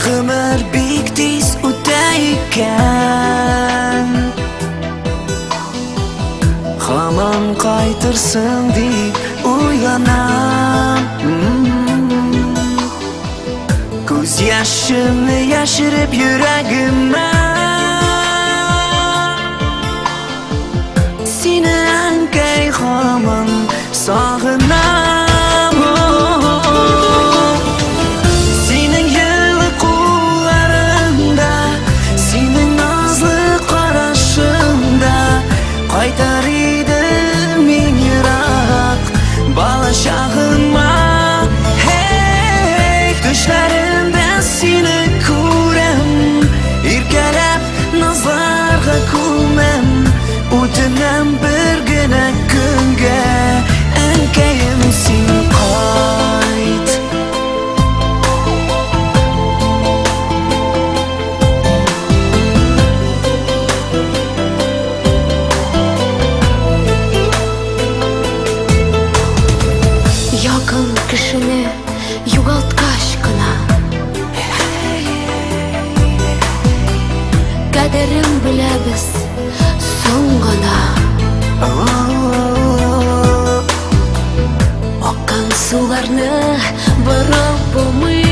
Гомер бик тиз үтә икән, һаман кайтырсың дип уйланам. Күз яшымны яшереп йөрәгемә, сине әнкәй һаман сагынам. Синең йылы кулларыңда, синең назлы карашыңда кайтар идем мин ерак бала чагыма. Төшләремдә сине күрәм, иркәләп назларга күмәм. Үтенәм бер генә көнгә, әнкәем син кайт. Якын кешене югалткач кына, кадерен беләбез соң гына. Аккан суларны борып булмый,